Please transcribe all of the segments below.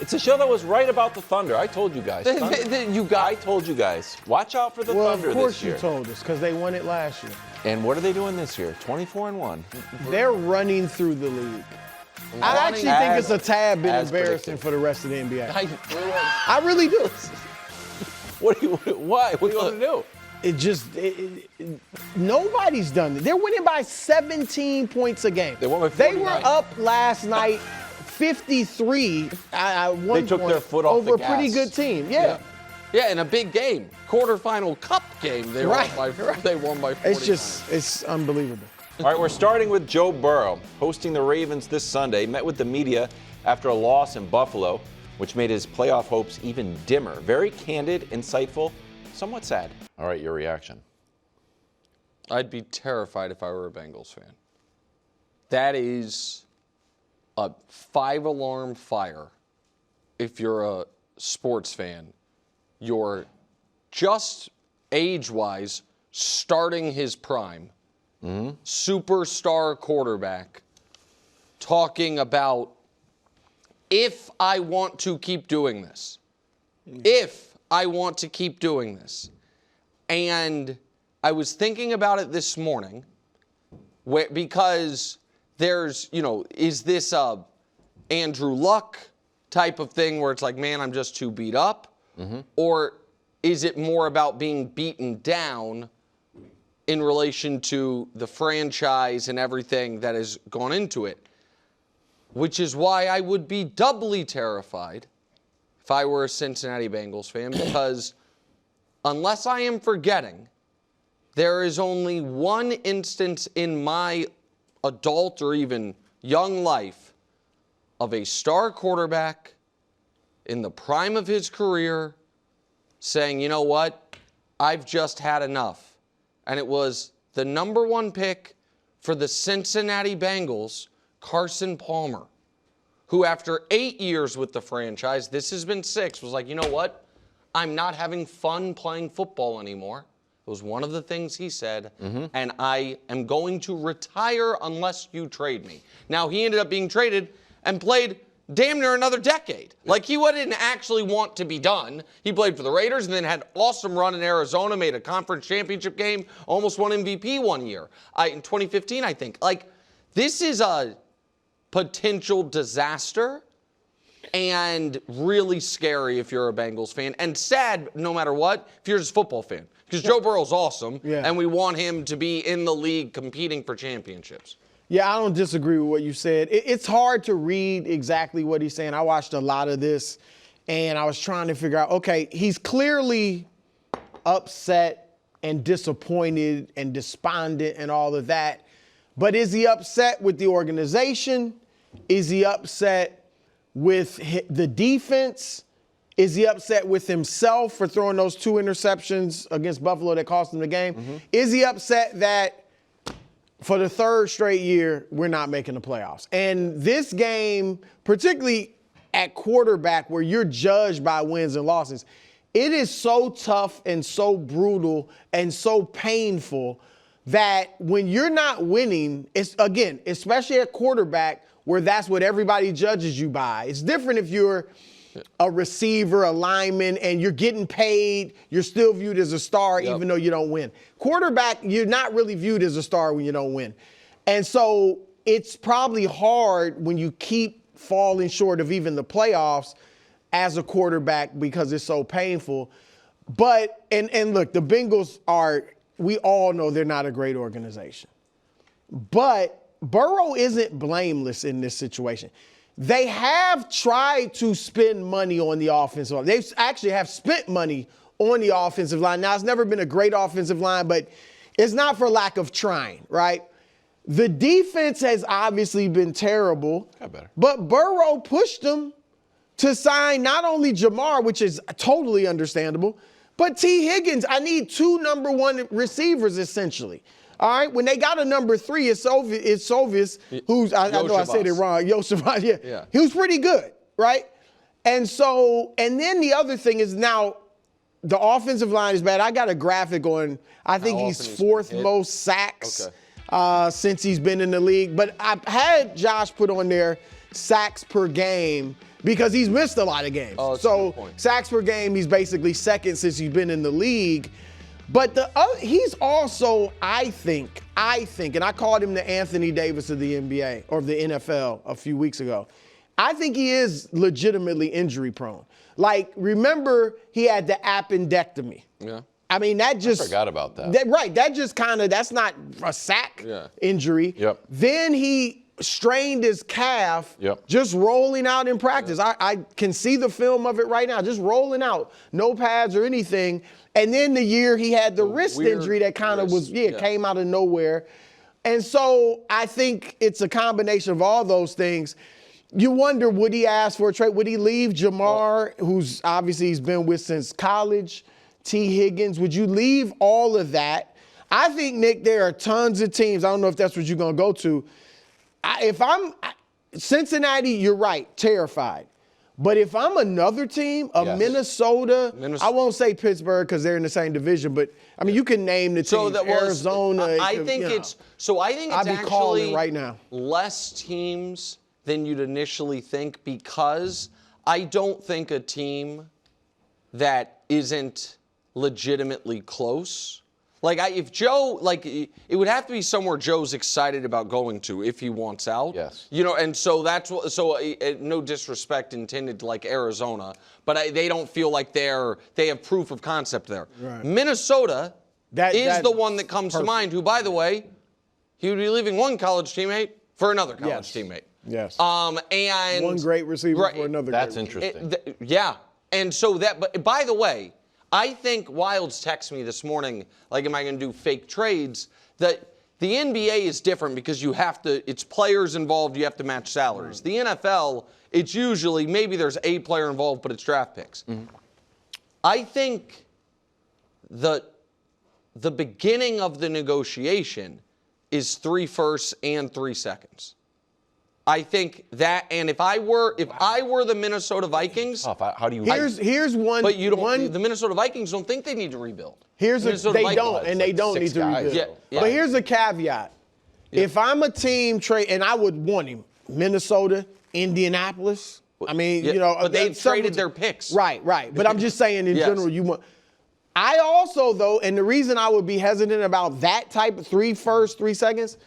It's a show that was right about the Thunder. I told you guys. I told you guys. Watch out for the Thunder this year. Well, of course you told us, because they won it last year. And what are they doing this year? 24-1. They're running through the league. I actually think it's a tad bit embarrassing for the rest of the NBA. I really do. Why? What do you want to do? Nobody's done it. They're winning by 17 points a game. They won by 49. They were up last night 53 at one They took point their foot off over the a pretty gas. good team. Yeah. Yeah, in a big game. Quarterfinal cup game. They won by 49. It's unbelievable. All right, we're starting with Joe Burrow, hosting the Ravens this Sunday, met with the media after a loss in Buffalo, which made his playoff hopes even dimmer. Very candid, insightful, somewhat sad. All right, your reaction. I'd be terrified if I were a Bengals fan. That is a 5-alarm fire. If you're a sports fan, you're just age-wise starting his prime. Superstar quarterback talking about, if I want to keep doing this, and I was thinking about it this morning because there's, is this a Andrew Luck type of thing where it's like, man, I'm just too beat up? Or is it more about being beaten down in relation to the franchise and everything that has gone into it? Which is why I would be doubly terrified if I were a Cincinnati Bengals fan, because unless I am forgetting, there is only one instance in my adult or even young life of a star quarterback in the prime of his career saying, you know what, I've just had enough. And it was the number 1 pick for the Cincinnati Bengals, Carson Palmer, who after 8 years with the franchise, this has been 6, was like, you know what, I'm not having fun playing football anymore. It was one of the things he said, and I am going to retire unless you trade me. Now, he ended up being traded and played damn near another decade. Like, he didn't actually want to be done. He played for the Raiders and then had an awesome run in Arizona, made a conference championship game, almost won MVP one year. In 2015, I think. Like, this is a potential disaster and really scary if you're a Bengals fan, and sad no matter what if you're just a football fan, because Joe Burrow's awesome, and we want him to be in the league competing for championships. Yeah, I don't disagree with what you said. It's hard to read exactly what he's saying. I watched a lot of this, and I was trying to figure out, okay, he's clearly upset and disappointed and despondent and all of that, but is he upset with the organization? Is he upset with the defense? Is he upset with himself for throwing those 2 interceptions against Buffalo that cost him the game? Is he upset that for the 3rd straight year, we're not making the playoffs? And this game, particularly at quarterback where you're judged by wins and losses, it is so tough and so brutal and so painful that when you're not winning, it's, again, especially at quarterback where that's what everybody judges you by. It's different if you're a receiver, a lineman, and you're getting paid, you're still viewed as a star even though you don't win. Quarterback, you're not really viewed as a star when you don't win. And so it's probably hard when you keep falling short of even the playoffs as a quarterback because it's so painful. But, and look, the Bengals we all know they're not a great organization. But Burrow isn't blameless in this situation. They have tried to spend money on the offensive line. They actually have spent money on the offensive line. Now, it's never been a great offensive line, but it's not for lack of trying, right? The defense has obviously been terrible, but Burrow pushed them to sign not only Jamar, which is totally understandable, but T. Higgins. I need 2 number 1 receivers, essentially. All right, when they got a number 3, it's Sovis, who's, I know I said it wrong, Yoshavas, yeah. He was pretty good, right? And so, and then the other thing is now the offensive line is bad. I got a graphic on, I think he's 4th most sacks since he's been in the league. But I had Josh put on there sacks per game because he's missed a lot of games. Oh, that's a so good point. sacks per game, he's basically second since he's been in the league. But he's also, I think, and I called him the Anthony Davis of the NBA or the NFL a few weeks ago. I think he is legitimately injury prone. Like, remember he had the appendectomy. Yeah. I mean, that just. I forgot about that. Right. That just kind of, that's not a sack injury. Yep. Then he strained his calf Yep. just rolling out in practice. I can see the film of it right now, just rolling out, no pads or anything. And then the year he had the wrist injury that kind of was, came out of nowhere. And so I think it's a combination of all those things. You wonder, would he ask for a trade? Would he leave Jamar, who's obviously he's been with since college, T. Higgins? Would you leave all of that? I think, Nick, there are tons of teams. I don't know if that's what you're going to go to. If I'm Cincinnati, you're right, terrified. But if I'm another team, Minnesota, I won't say Pittsburgh because they're in the same division, but I mean you can name the teams. Arizona. I think it's I'd be calling right now. Less teams than you'd initially think, because I don't think a team that isn't legitimately close. Like, if Joe, like, it would have to be somewhere Joe's excited about going to if he wants out. Yes. You know, and so that's what, no disrespect intended to, like, Arizona, but they don't feel like they have proof of concept there. Right. Minnesota is the one that comes to mind, who, by the way, he would be leaving one college teammate for another college teammate. Yes. And one great receiver for another. That's interesting. Yeah. And so but by the way, I think Wilds texted me this morning, like, am I going to do fake trades? That the NBA is different because it's players involved, you have to match salaries. The NFL, it's usually, maybe there's a player involved, but it's draft picks. Mm-hmm. I think the beginning of the negotiation is 3 firsts and 3 seconds. I think that, and if I were the Minnesota Vikings, how do you? Here's one. But you don't. The Minnesota Vikings don't think they need to rebuild. They don't need to rebuild. Yeah. But here's a caveat: if I'm a team trade, and I would want him, Minnesota, Indianapolis. I mean, but they've traded their picks. Right. But I'm just saying in general, you want. I also, though, and the reason I would be hesitant about that type of 3 firsts, 3 seconds,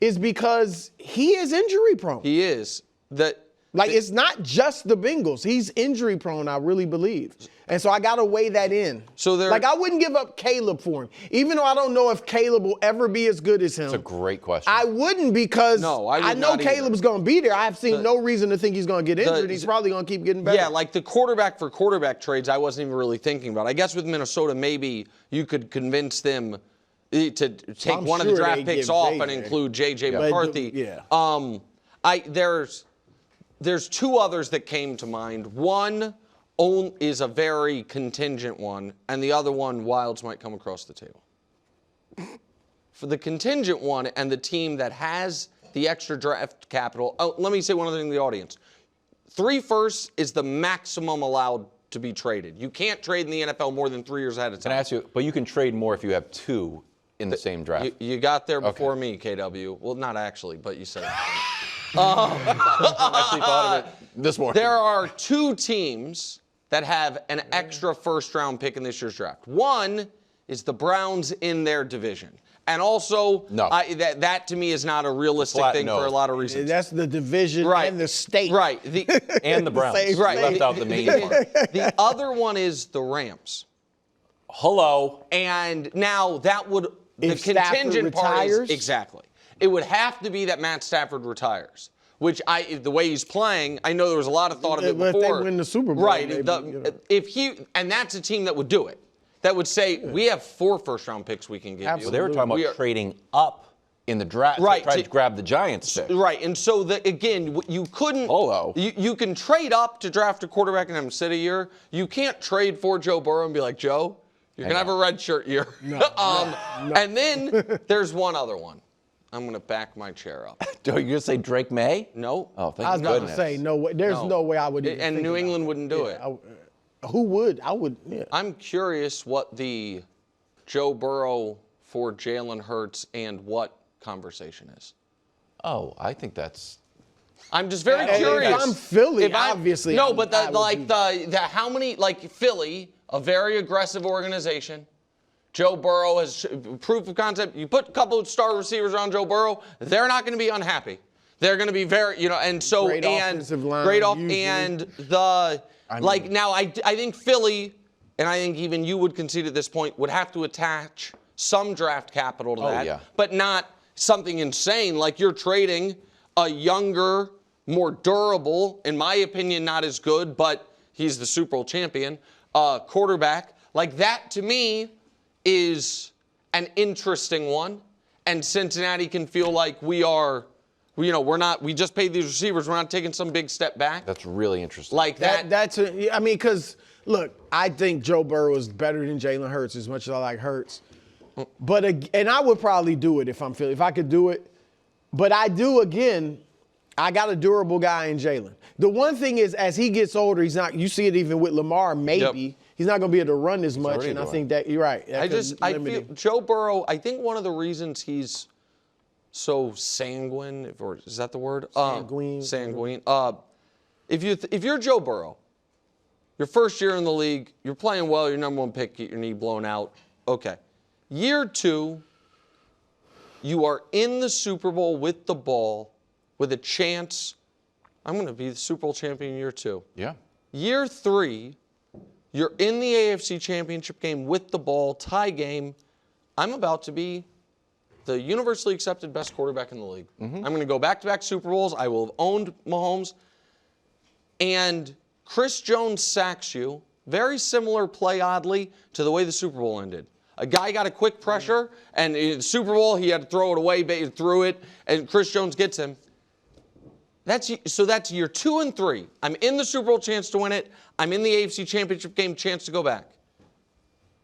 is because he is injury prone. He is. It's not just the Bengals. He's injury prone, I really believe. And so I got to weigh that in. I wouldn't give up Caleb for him. Even though I don't know if Caleb will ever be as good as him. That's a great question. I wouldn't, because I know Caleb's going to be there. I have seen no reason to think he's going to get injured. He's probably going to keep getting better. Yeah, like the quarterback for quarterback trades, I wasn't even really thinking about. I guess with Minnesota, maybe you could convince them to take one of the draft picks off and include J.J. McCarthy. There's 2 others that came to mind. One is a very contingent one, and the other one, Wilds might come across the table. For the contingent one and the team that has the extra draft capital, let me say one other thing to the audience. 3 firsts is the maximum allowed to be traded. You can't trade in the NFL more than 3 years at a time. Can I ask you, but you can trade more if you have 2 in the same draft. You got there before me, KW. Well, not actually, but you said it. I actually thought of it this morning. There are 2 teams that have an extra first-round pick in this year's draft. One is the Browns in their division. And also, that to me is not a realistic thing for a lot of reasons. That's the division and the state. Right. And the Browns. Right. Left out the main part. The other one is the Rams. Hello. And now that would, the contingent part is, exactly. It would have to be that Matt Stafford retires, which the way he's playing, I know there was a lot of thought of it before. If they win the Super Bowl. Right. Maybe, And that's a team that would do it. That would say, we have 4 first-round picks we can give you. Well, they were talking about trading up in the draft to try to grab the Giants pick. Right, and so, again, you couldn't. You can trade up to draft a quarterback and have him sit a year. You can't trade for Joe Burrow and be like, Joe, you're going to have a red shirt year. No. And then there's one other one. I'm going to back my chair up. Are you going to say Drake May? No. Oh, thank goodness. I was about to say, no way. There's no way I would even And New England wouldn't do it. Who would? I would. Yeah. I'm curious what the Joe Burrow for Jalen Hurts and what conversation is. Oh, I think that's I'm just very curious. If I'm Philly, obviously. No, but how many, like Philly, a very aggressive organization. Joe Burrow has proof of concept. You put a couple of star receivers around Joe Burrow, they're not going to be unhappy. They're going to be very, and so, great offensive line, great off, usually. and now I think Philly, and I think even you would concede at this point, would have to attach some draft capital to that, but not something insane. Like you're trading a younger, more durable, in my opinion, not as good, but he's the Super Bowl champion, quarterback. Like that to me is an interesting one. And Cincinnati can feel like we just paid these receivers, we're not taking some big step back. That's really interesting. Like because look, I think Joe Burrow is better than Jalen Hurts as much as I like Hurts. But and I would probably do it if I'm Philly, if I could do it. But I got a durable guy in Jalen. The one thing is, as he gets older, he's not. You see it even with Lamar. Maybe he's not going to be able to run as much. And I think that you're right. I feel Joe Burrow. I think one of the reasons he's so sanguine, or is that the word? Sanguine. If you're Joe Burrow, your first year in the league, you're playing well. You're number one pick. Get your knee blown out. Okay. Year 2, you are in the Super Bowl with the ball, with a chance. I'm going to be the Super Bowl champion year 2. Yeah. Year 3, you're in the AFC Championship game with the ball, tie game. I'm about to be the universally accepted best quarterback in the league. I'm going to go back-to-back Super Bowls. I will have owned Mahomes. And Chris Jones sacks you. Very similar play, oddly, to the way the Super Bowl ended. A guy got a quick pressure, and in the Super Bowl, he had to throw it away, but he threw it, and Chris Jones gets him. That's year 2 and 3. I'm in the Super Bowl, chance to win it. I'm in the AFC Championship game, chance to go back.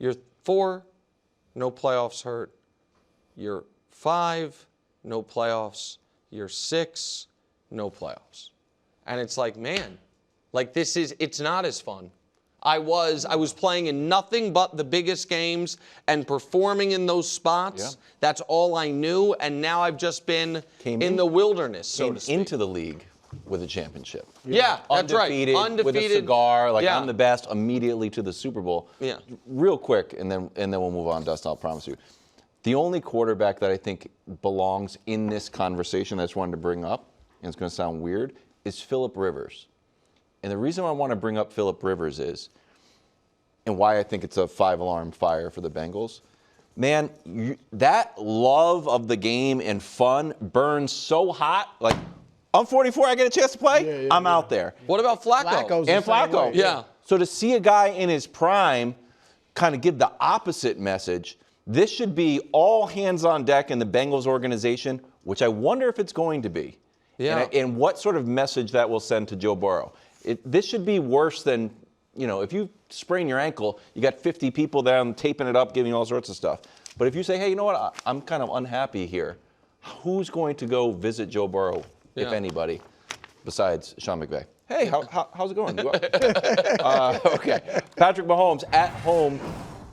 Year 4, no playoffs hurt. Year 5, no playoffs. Year 6, no playoffs. And it's like, man, like it's not as fun. I was playing in nothing but the biggest games and performing in those spots. Yeah. That's all I knew, and now I've just been in the wilderness, so to speak. Into the league with a championship. Yeah, that's right. Undefeated, with a cigar, like I'm the best, immediately to the Super Bowl. Yeah. Real quick, and then we'll move on, Dustin, I'll promise you. The only quarterback that I think belongs in this conversation that I just wanted to bring up, and it's going to sound weird, is Phillip Rivers. And the reason I want to bring up Phillip Rivers is, and why I think it's a 5-alarm fire for the Bengals, man, that love of the game and fun burns so hot. Like, I'm 44, I get a chance to play, I'm out there. What about Flacco? And Flacco. Yeah. So to see a guy in his prime kind of give the opposite message, this should be all hands on deck in the Bengals organization, which I wonder if it's going to be. Yeah. And what sort of message that will send to Joe Burrow. This should be worse than, if you sprain your ankle, you got 50 people down taping it up, giving all sorts of stuff. But if you say, hey, you know what, I'm kind of unhappy here, who's going to go visit Joe Burrow, if anybody, besides Sean McVay? Hey, how's it going? Okay. Patrick Mahomes at home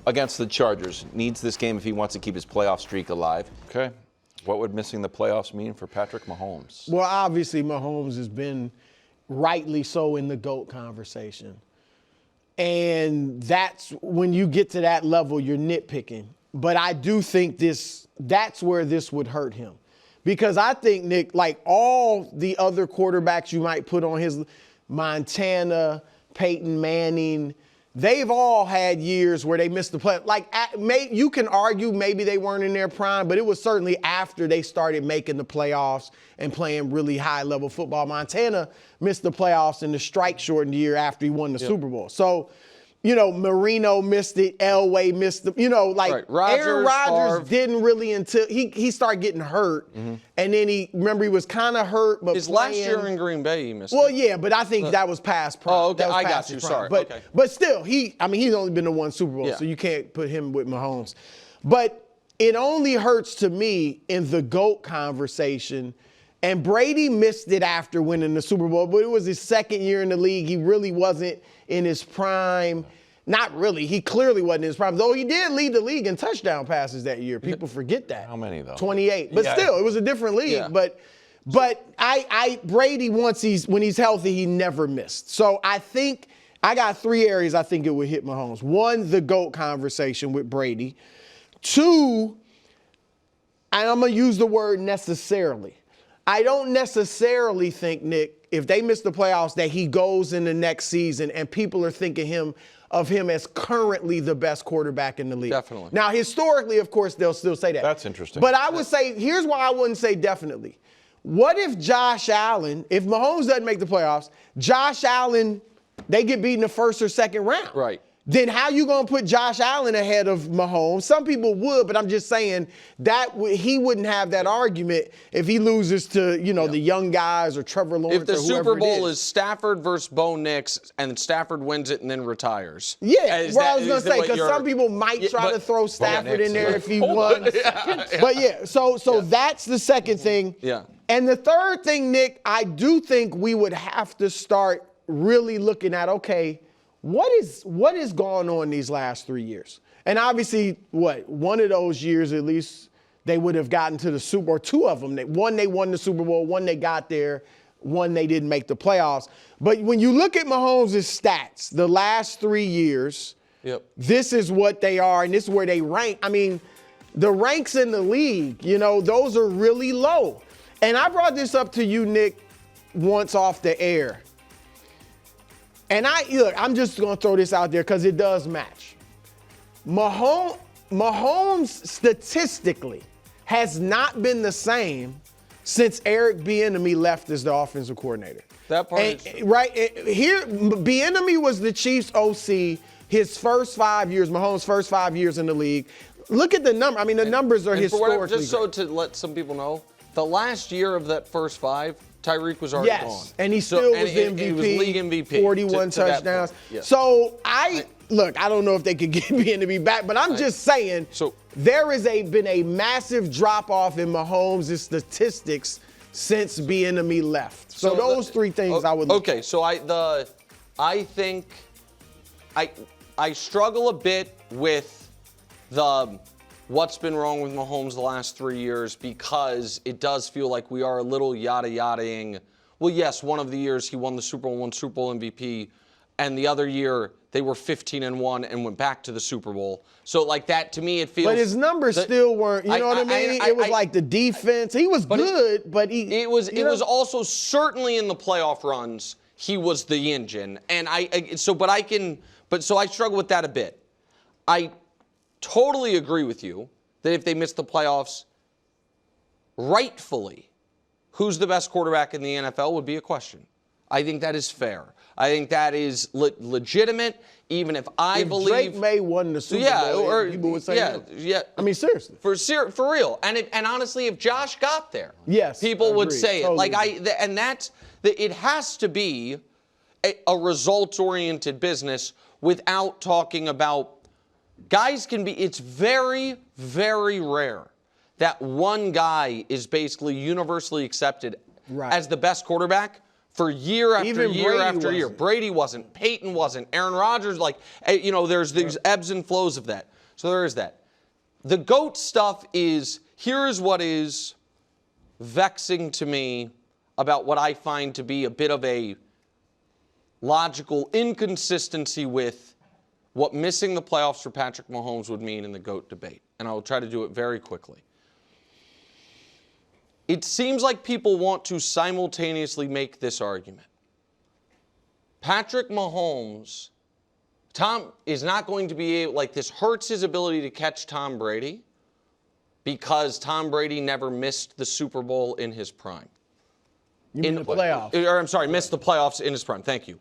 against the Chargers. Needs this game if he wants to keep his playoff streak alive. Okay. What would missing the playoffs mean for Patrick Mahomes? Well, obviously, Mahomes has been rightly so in the GOAT conversation. And that's when you get to that level, you're nitpicking. But I do think that's where this would hurt him. Because I think, Nick, like all the other quarterbacks you might put on his Montana, Peyton Manning, they've all had years where they missed the play. Like, you can argue maybe they weren't in their prime, but it was certainly after they started making the playoffs and playing really high-level football. Montana missed the playoffs in the strike-shortened year after he won the Super Bowl. So, Marino missed it. Elway missed the, Right. Aaron Rodgers didn't really until he started getting hurt. Mm-hmm. And then he was kind of hurt, but his last year in Green Bay, he missed it. Well, yeah, but I think that was past prime. Oh, okay. I got you. Sorry. But still, he's only been to one Super Bowl, so you can't put him with Mahomes. But it only hurts to me in the GOAT conversation. And Brady missed it after winning the Super Bowl, but it was his second year in the league. He really wasn't in his prime. Not really. He clearly wasn't in his prime, though he did lead the league in touchdown passes that year. People forget that. How many, though? 28. But still, it was a different league. Yeah. But But Brady, when he's healthy, he never missed. So I think I got 3 areas I think it would hit Mahomes. 1, the GOAT conversation with Brady. 2, and I'm going to use the word necessarily. I don't necessarily think, Nick, if they miss the playoffs, that he goes in the next season and people are thinking of him as currently the best quarterback in the league. Definitely. Now, historically, of course, they'll still say that. That's interesting. But I would say, here's why I wouldn't say definitely. What if Josh Allen, if Mahomes doesn't make the playoffs, Josh Allen, they get beat in the first or second round? Right. Then how you going to put Josh Allen ahead of Mahomes? Some people would, but I'm just saying that he wouldn't have that argument if he loses to, the young guys or Trevor Lawrence. If the or Super Bowl is is Stafford versus Bo Nix and Stafford wins it and then retires. Yeah, I was going to say, because some people might try to throw Stafford in there if he won. But yeah, so that's the second thing. Yeah. And the third thing, Nick, I do think we would have to start really looking at, okay, what is going on these last 3 years? And obviously, one of those years at least, they would have gotten to the Super Bowl, 2 of them. One, they won the Super Bowl, one, they got there, one, they didn't make the playoffs. But when you look at Mahomes' stats, the last 3 years, this is what they are, and this is where they rank. I mean, the ranks in the league, those are really low. And I brought this up to you, Nick, once off the air. And I'm just going to throw this out there because it does match. Mahomes statistically has not been the same since Eric Bieniemy left as the offensive coordinator. That part is true. Right here, Bieniemy was the Chiefs OC his first 5 years, Mahomes' first 5 years in the league. Look at the number. I mean, the numbers are historically. Just so to let some people know, the last year of that first 5, Tyreek was already gone. And he still was the MVP. He was league MVP. 41 touchdowns. Yes. So I don't know if they could get Bieniemy back, but I'm just saying there has been a massive drop-off in Mahomes' statistics since Bieniemy left. So those 3 things I would look at. So I think I struggle a bit with what's been wrong with Mahomes the last 3 years, because it does feel like we are a little yada-yadaing. Well, yes, one of the years he won the Super Bowl, won Super Bowl MVP, and the other year they were 15-1 and went back to the Super Bowl. So like that, to me, it feels. But his numbers still weren't. You know what I mean? It was like the defense. He was good, but he. It was also certainly in the playoff runs. He was the engine, and so I struggle with that a bit. I totally agree with you that if they miss the playoffs, rightfully, who's the best quarterback in the NFL would be a question. I think that is fair. I think that is legitimate, even if believe Drake May won the Super Bowl, people would say no. Yeah. I mean, seriously. For real. And honestly, if Josh got there, people would say totally. It has to be a results-oriented business without talking about. It's very, very rare that one guy is basically universally accepted as the best quarterback for year after year after year. Brady wasn't. Peyton wasn't. Aaron Rodgers, there's these ebbs and flows of that. So there is that. The GOAT stuff here's what is vexing to me about what I find to be a bit of a logical inconsistency with what missing the playoffs for Patrick Mahomes would mean in the GOAT debate. And I will try to do it very quickly. It seems like people want to simultaneously make this argument. Patrick Mahomes, Tom is not going to be able, this hurts his ability to catch Tom Brady because Tom Brady never missed the Super Bowl in his prime. In the playoffs. Missed the playoffs in his prime. Thank you.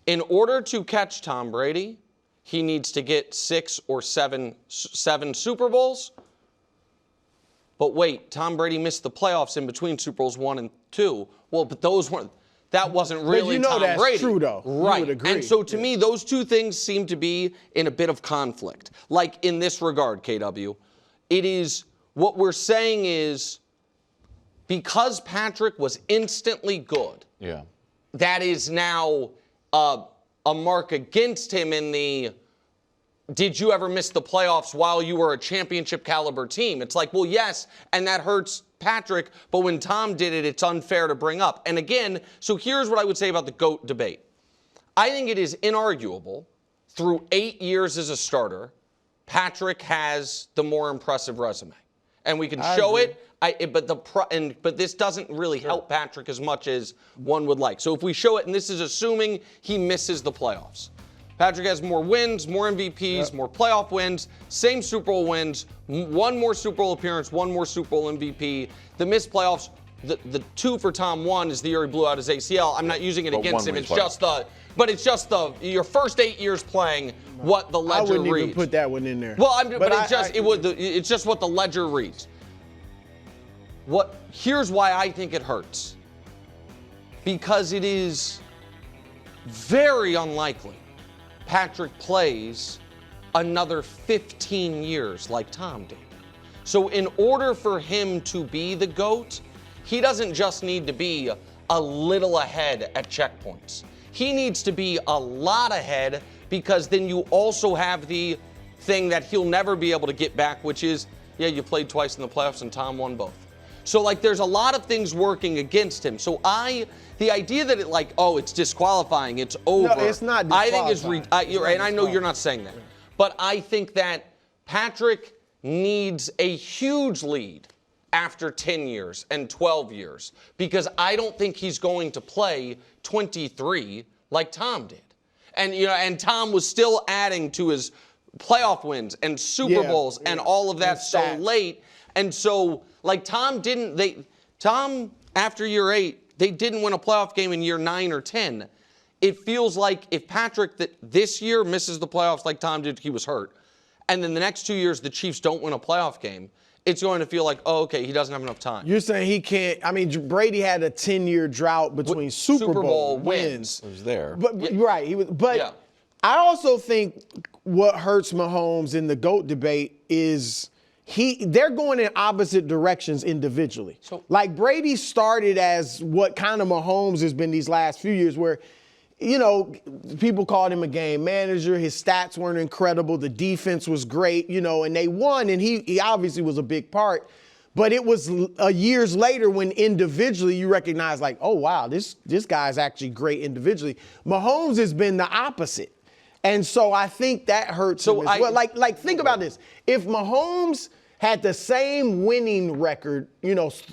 In order to catch Tom Brady, he needs to get 6 or 7 Super Bowls. But wait, Tom Brady missed the playoffs in between Super Bowls 1 and 2. Well, but that wasn't really Tom Brady. That's true, though. Right. You would agree. And so to me, those 2 things seem to be in a bit of conflict. Like in this regard, KW, it is what we're saying is because Patrick was instantly good. Yeah. That is now a mark against him in the did you ever miss the playoffs while you were a championship caliber team? It's like, well, yes, and that hurts Patrick, but when Tom did it, it's unfair to bring up. And again, so here's what I would say about the GOAT debate. I think it is inarguable, through 8 years as a starter, Patrick has the more impressive resume. And we can show it, but this doesn't really help Patrick as much as one would like. So if we show it, and this is assuming he misses the playoffs. Patrick has more wins, more MVPs, more playoff wins, same Super Bowl wins, one more Super Bowl appearance, one more Super Bowl MVP. The missed playoffs, the 2 for Tom, 1 is the year he blew out his ACL. I'm not using it against him. It's just your first 8 years playing what the ledger reads. I wouldn't even put that one in there. Well, it's just what the ledger reads. Here's why I think it hurts. Because it is very unlikely Patrick plays another 15 years like Tom did. So in order for him to be the GOAT, he doesn't just need to be a little ahead at checkpoints. He needs to be a lot ahead, because then you also have the thing that he'll never be able to get back, which is, you played twice in the playoffs and Tom won both. So there's a lot of things working against him. So the idea that it's disqualifying, it's over. No, it's not disqualifying. I think and I know you're not saying that. But I think that Patrick needs a huge lead after 10 years and 12 years, because I don't think he's going to play 23 like Tom did. And Tom was still adding to his playoff wins and Super Bowls and all of that so late. And so Tom after year 8, they didn't win a playoff game in year 9 or 10. It feels like if Patrick this year misses the playoffs like Tom did, he was hurt, and then the next 2 years the Chiefs don't win a playoff game, it's going to feel like, he doesn't have enough time. You're saying he can't. I mean, Brady had a 10-year drought between Super Bowl wins. It was there. Right. He was. But I also think what hurts Mahomes in the GOAT debate is they're going in opposite directions individually. So, Brady started as what kind of Mahomes has been these last few years, where people called him a game manager. His stats weren't incredible. The defense was great, and they won, and he obviously was a big part. But it was years later when individually you recognize, oh, wow, this guy's actually great individually. Mahomes has been the opposite. And so I think that hurts him as well. Think about this. If Mahomes had the same winning record,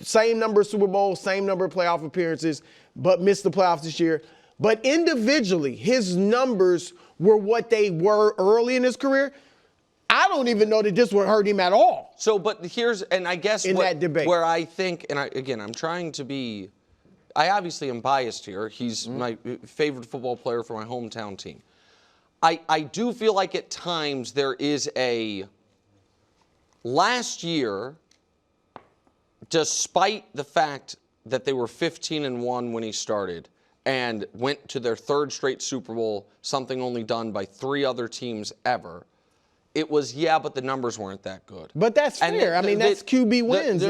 same number of Super Bowls, same number of playoff appearances, but missed the playoffs this year, but individually, his numbers were what they were early in his career, I don't even know that this would hurt him at all. So, but I guess that debate, where I think, and I'm trying to be, I obviously am biased here. He's my favorite football player for my hometown team. I do feel like at times there is last year, despite the fact that they were 15-1 when he started, and went to their 3rd straight Super Bowl, something only done by 3 other teams ever. It was, but the numbers weren't that good. But that's fair. That's QB wins.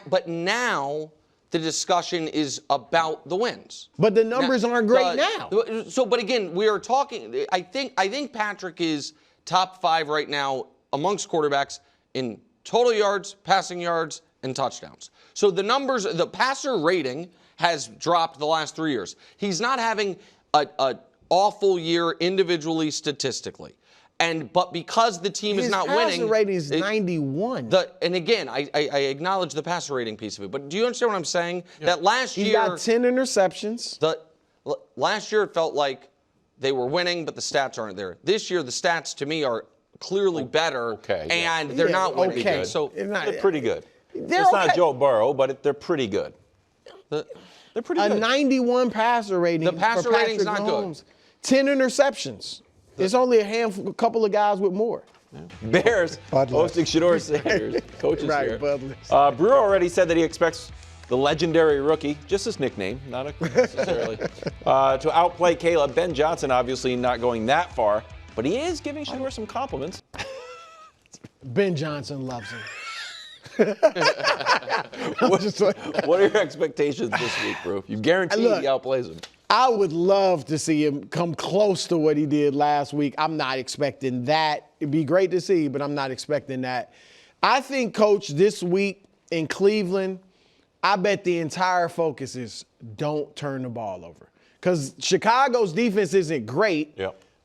But now the discussion is about the wins. But the numbers aren't great now. So, but again, we are talking. I think Patrick is top 5 right now amongst quarterbacks in total yards, passing yards, and touchdowns. So the numbers, the passer rating has dropped the last 3 years. He's not having an awful year individually statistically. But because the team is not winning. His passer rating is 91. And again, I acknowledge the passer rating piece of it. But do you understand what I'm saying? Yeah. That last year. He got 10 interceptions. Last year it felt like they were winning, but the stats aren't there. This year the stats to me are clearly better. And they're not winning. Okay. So they're pretty good. It's not Joe Burrow, but they're pretty good. They're pretty good. A 91 passer rating. The passer rating's not good. 10 interceptions. There's only a couple of guys with more. Yeah. Bears hosting Shedeur Sanders. Coaches here. Budless. Brewer already said that he expects the legendary rookie, just his nickname, not necessarily, to outplay Caleb. Ben Johnson obviously not going that far, but he is giving Shedeur some compliments. Ben Johnson loves him. What are your expectations this week, bro? You guarantee he outplays him. I would love to see him come close to what he did last week. I'm not expecting that. It'd be great to see, but I'm not expecting that. I think, Coach, this week in Cleveland, I bet the entire focus is don't turn the ball over. Because Chicago's defense isn't great,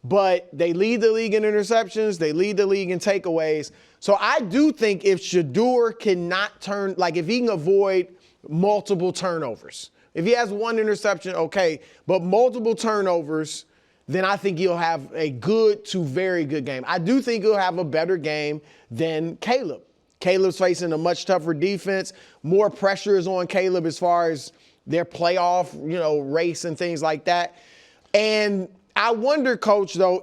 but they lead the league in interceptions. They lead the league in takeaways. So I do think if Shedeur cannot turn, like if he can avoid multiple turnovers, if he has one interception, okay, but multiple turnovers, then I think he'll have a good to very good game. I do think he'll have a better game than Caleb. Caleb's facing a much tougher defense. More pressure is on Caleb as far as their playoff, race and things like that. And I wonder, Coach, though,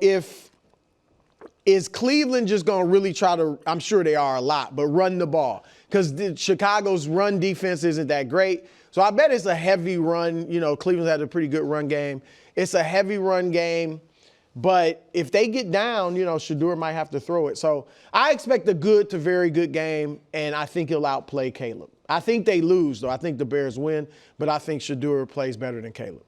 is Cleveland just going to really try to, I'm sure they are a lot, but run the ball? Because Chicago's run defense isn't that great. So I bet it's a heavy run. Cleveland's had a pretty good run game. It's a heavy run game. But if they get down, Shedeur might have to throw it. So I expect a good to very good game, and I think he'll outplay Caleb. I think they lose, though. I think the Bears win, but I think Shedeur plays better than Caleb.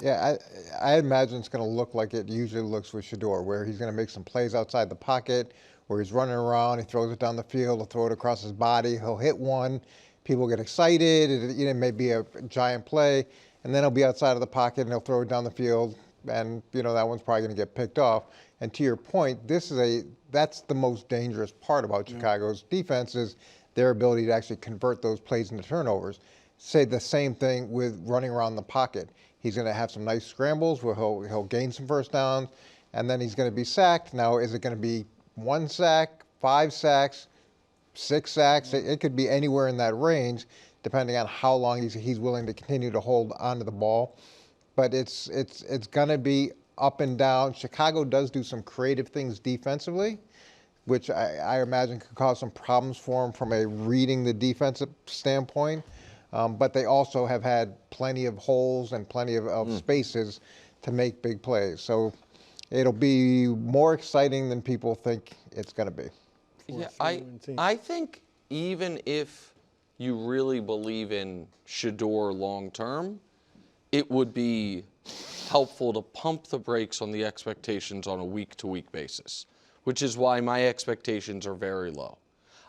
Yeah, I imagine it's going to look like it usually looks with Shedeur, where he's going to make some plays outside the pocket, where he's running around, he throws it down the field, he'll throw it across his body, he'll hit one, people get excited, it may be a giant play, and then he'll be outside of the pocket and he'll throw it down the field, and that one's probably going to get picked off. And to your point, that's the most dangerous part about Chicago's defense is their ability to actually convert those plays into turnovers. Say the same thing with running around the pocket. He's going to have some nice scrambles where he'll gain some first downs, and then he's going to be sacked. Now, is it going to be 1 sack, 5 sacks, 6 sacks? It could be anywhere in that range, depending on how long he's willing to continue to hold onto the ball. But it's going to be up and down. Chicago does do some creative things defensively, which I imagine could cause some problems for him from a reading the defensive standpoint. But they also have had plenty of holes and plenty of spaces to make big plays. So it'll be more exciting than people think it's going to be. Yeah, I think even if you really believe in Shedeur long term, it would be helpful to pump the brakes on the expectations on a week-to-week basis, which is why my expectations are very low.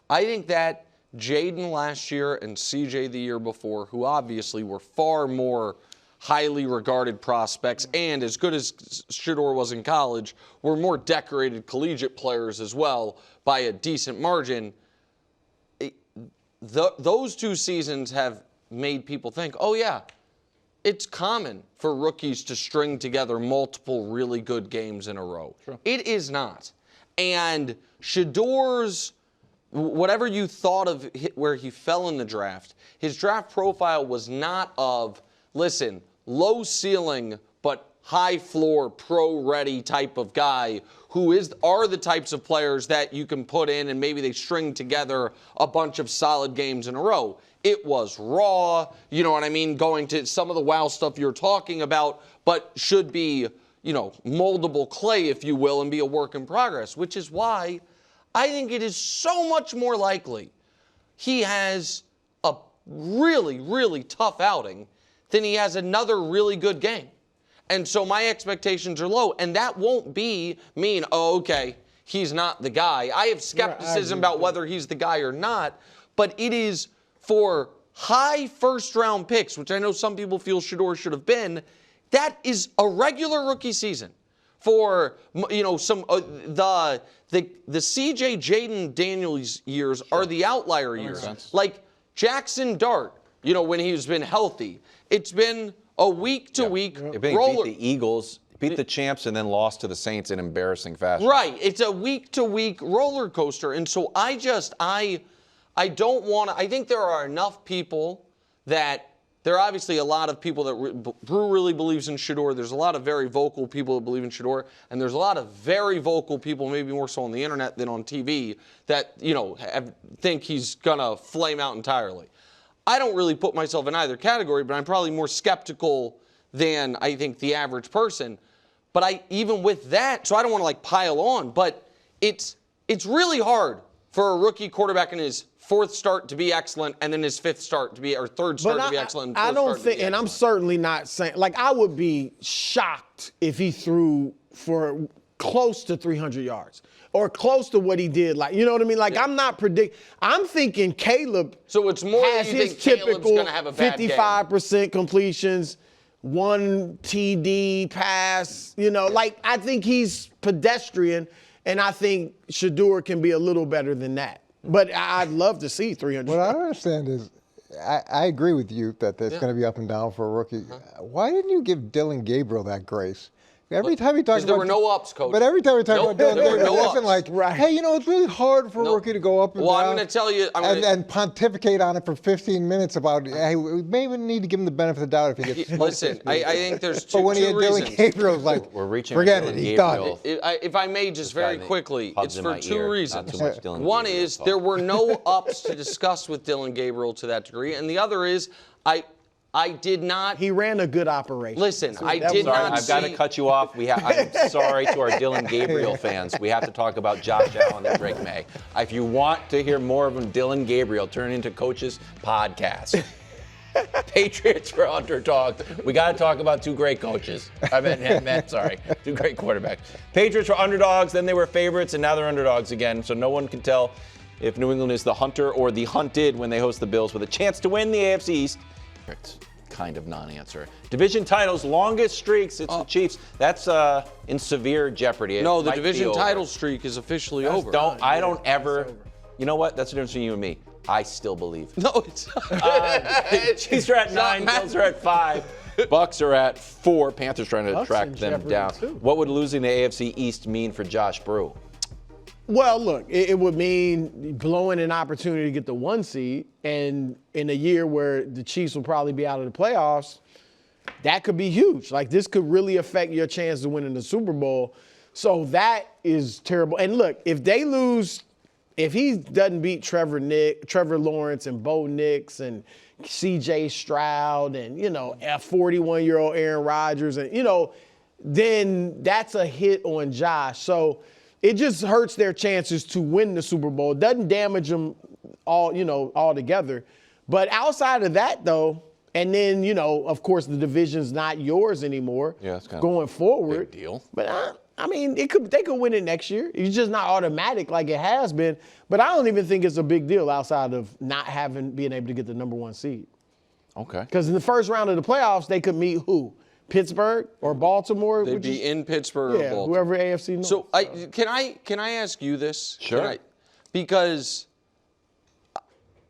I think that Jaden last year and CJ the year before, who obviously were far more highly regarded prospects and as good as Shedeur was in college, were more decorated collegiate players as well by a decent margin. Those 2 seasons have made people think, oh yeah, it's common for rookies to string together multiple really good games in a row. Sure. It is not. And Shedeur's, whatever you thought of where he fell in the draft, his draft profile was not of, listen, low ceiling but high floor, pro-ready type of guy who are the types of players that you can put in and maybe they string together a bunch of solid games in a row. It was raw, you know what I mean, going to some of the wow stuff you're talking about, but should be, moldable clay, if you will, and be a work in progress, which is why I think it is so much more likely he has a really, really tough outing than he has another really good game. And so my expectations are low, and that won't mean, oh, okay, he's not the guy. I have skepticism about whether he's the guy or not, but it is for high first-round picks, which I know some people feel Shedeur should have been. That is a regular rookie season. For some the CJ Jaden Daniels years are the outlier years. Like Jackson Dart, when he's been healthy, it's been a week-to-week roller. Beat the Eagles, beat the champs, and then lost to the Saints in embarrassing fashion. Right. It's a week-to-week roller coaster. And so I don't want to. I think there are enough people that there are obviously a lot of people that Brew really believes in Shedeur. There's a lot of very vocal people that believe in Shedeur. And there's a lot of very vocal people, maybe more so on the internet than on TV, that, think he's going to flame out entirely. I don't really put myself in either category, but I'm probably more skeptical than I think the average person. But even with that, so I don't want to pile on, but it's really hard for a rookie quarterback in his 4th start to be excellent, and then his 5th start to be, or 3rd start to be excellent. I don't think, and I'm certainly not saying, I would be shocked if he threw for close to 300 yards or close to what he did. Like, you know what I mean? Like, I'm thinking Caleb So it's more has that you his think Caleb's typical gonna have a bad game. 55% completions, 1 TD pass. You know, like, I think he's pedestrian, and I think Shedeur can be a little better than that. But I'd love to see 300. What I don't understand is, I agree with you that it's going to be up and down for a rookie. Why didn't you give Dylan Gabriel that grace? Every time he talks about, there were no ups, Coach. But every time we talk Nope, about Dylan there were Gabriel, no it wasn't ups. like, hey, you know, it's really hard for a rookie to go up and Well, down. I'm going to tell you. And pontificate on it for 15 minutes about, hey, we may even need to give him the benefit of the doubt if he gets. Listen, I think there's two, But when he had reasons. Dylan Gabriel, was like, We're reaching forget for it, Dylan he's Gabriel. done. If I may just very quickly, Pubs it's in for my two ear, not reasons. too much Dylan One Gabriel is talk. there were no ups to discuss with Dylan Gabriel to that degree, and the other is I did not. He ran a good operation. Listen, I that did was- not I've got to see- cut you off. I'm sorry to our Dylan Gabriel fans. We have to talk about Josh Allen and Drake May. If you want to hear more of Dylan Gabriel, turn into Coach's podcast. Patriots for underdogs. We got to talk about two great coaches. I meant, sorry, two great quarterbacks. Patriots were underdogs, then they were favorites, and now they're underdogs again. So no one can tell if New England is the hunter or the hunted when they host the Bills with a chance to win the AFC East. It's kind of non-answer. Division titles, longest streaks. It's the Chiefs. That's in severe jeopardy. It No, the might be division over. title streak is officially over. I don't ever. You know what? That's the difference between you and me. I still believe. No, it's not. Chiefs are at 9, Bills are at 5, Bucks are at 4. Panthers trying to Bucks track in them jeopardy, down. too. What would losing the AFC East mean for Josh Brew? Well, look, it would mean blowing an opportunity to get the 1 seed, and in a year where the Chiefs will probably be out of the playoffs, that could be huge. Like, this could really affect your chance of winning the Super Bowl. So that is terrible. And look, if they lose, if he doesn't beat Trevor Lawrence and Bo Nix and C.J. Stroud and, you know, a 41-year-old Aaron Rodgers, and, you know, then that's a hit on Josh. So it just hurts their chances to win the Super Bowl. It doesn't damage them all together. But outside of that, though, and then, you know, of course, the division's not yours anymore. Yeah, that's kind of going forward. big deal. But I mean, they could win it next year. It's just not automatic like it has been. But I don't even think it's a big deal outside of not being able to get the number 1 seed. Okay. Because in the first round of the playoffs, they could meet who? Pittsburgh or Baltimore? They'd be in Pittsburgh or Baltimore. Whoever AFC knows. So can I ask you this? Sure. Because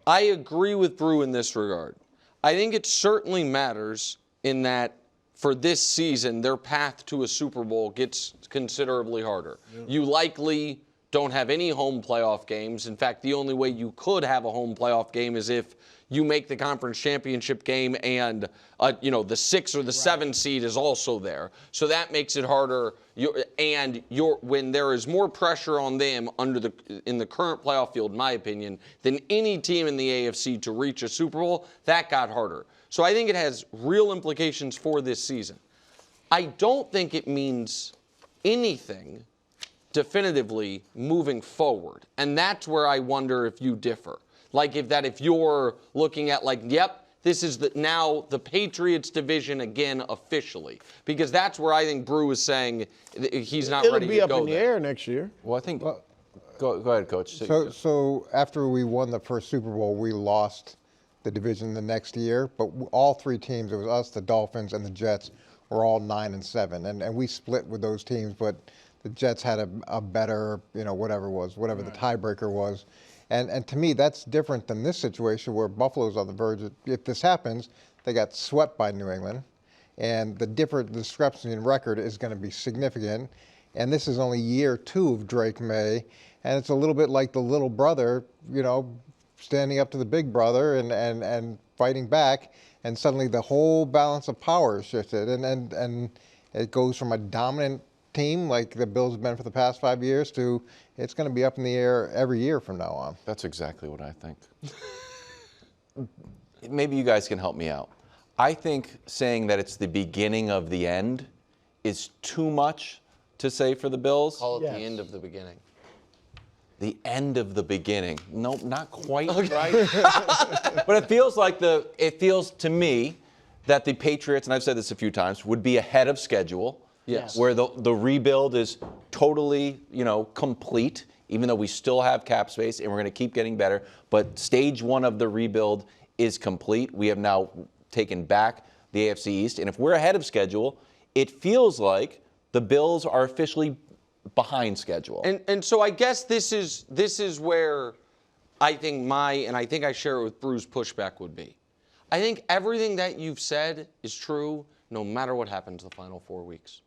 I agree with Brew in this regard. I think it certainly matters in that for this season, their path to a Super Bowl gets considerably harder. Yeah. You likely don't have any home playoff games. In fact, the only way you could have a home playoff game is if you make the conference championship game and the 6 or the 7 seed is also there. So that makes it harder. When there is more pressure on them in the current playoff field, in my opinion, than any team in the AFC to reach a Super Bowl, that got harder. So I think it has real implications for this season. I don't think it means anything definitively moving forward. And that's where I wonder if you differ. Like if you're looking at this is now the Patriots division again officially. Because that's where I think Brew is saying he's not ready to go there. It'll be up in the air next year. Well, I think. Go ahead, Coach. So after we won the first Super Bowl, we lost the division the next year. But all 3 teams, it was us, the Dolphins, and the Jets, were all 9-7. And we split with those teams, but the Jets had a better, whatever the tiebreaker was. And to me, that's different than this situation where Buffalo's on the verge. If this happens, they got swept by New England. And the discrepancy in record is going to be significant. And this is only year 2 of Drake May. And it's a little bit like the little brother, standing up to the big brother and fighting back. And suddenly the whole balance of power is shifted. And it goes from a dominant team like the Bills have been for the past 5 years to it's going to be up in the air every year from now on. That's exactly what I think. Maybe you guys can help me out. I think saying that it's the beginning of the end is too much to say for the Bills. Call it the end of the beginning. The end of the beginning. Nope, not quite right. But it feels to me that the Patriots, and I've said this a few times, would be ahead of schedule. Yes. Where the rebuild is totally, complete, even though we still have cap space and we're going to keep getting better. But stage 1 of the rebuild is complete. We have now taken back the AFC East. And if we're ahead of schedule, it feels like the Bills are officially behind schedule. And so I guess this is where I think and I think I share it with Bruce's pushback would be. I think everything that you've said is true no matter what happens the final 4 weeks.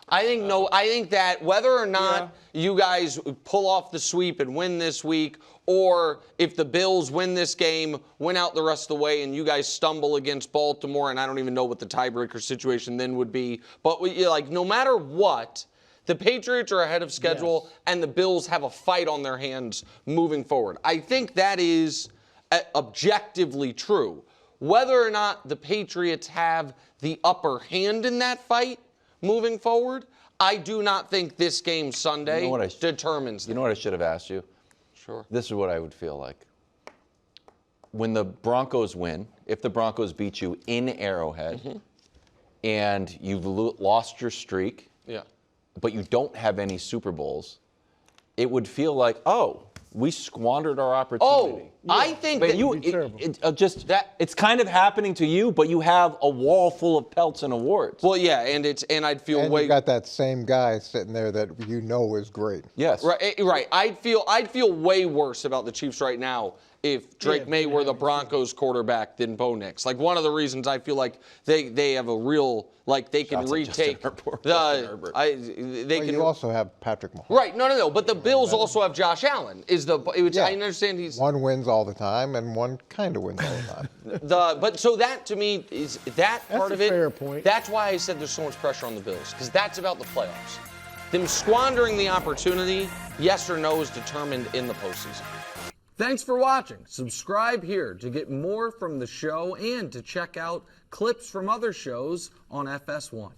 I think that whether or not you guys pull off the sweep and win this week, or if the Bills win this game, win out the rest of the way, and you guys stumble against Baltimore, and I don't even know what the tiebreaker situation then would be, but no matter what, the Patriots are ahead of schedule, and the Bills have a fight on their hands moving forward. I think that is objectively true. Whether or not the Patriots have the upper hand in that fight moving forward, I do not think this game Sunday determines that. You know what I should have asked you? Sure. This is what I would feel like. When the Broncos win, if the Broncos beat you in Arrowhead, and you've lost your streak, but you don't have any Super Bowls, it would feel like, we squandered our opportunity. I think But that it's kind of happening to you, but you have a wall full of pelts and awards. Well, yeah, and I'd feel And you got that same guy sitting there that is great. Yes. Right. I'd feel way worse about the Chiefs right now if Drake May were the Broncos quarterback than Bo Nix. Like, one of the reasons I feel like they have a real, they can retake You also have Patrick Mahomes. Right. No. But the Bills also have Josh Allen. I understand he's one wins all the time and one kind of wins all the time. But so that to me is that part of it. Fair point. That's why I said there's so much pressure on the Bills, because that's about the playoffs. Them squandering the opportunity, yes or no, is determined in the postseason. Thanks for watching. Subscribe here to get more from the show and to check out clips from other shows on FS1.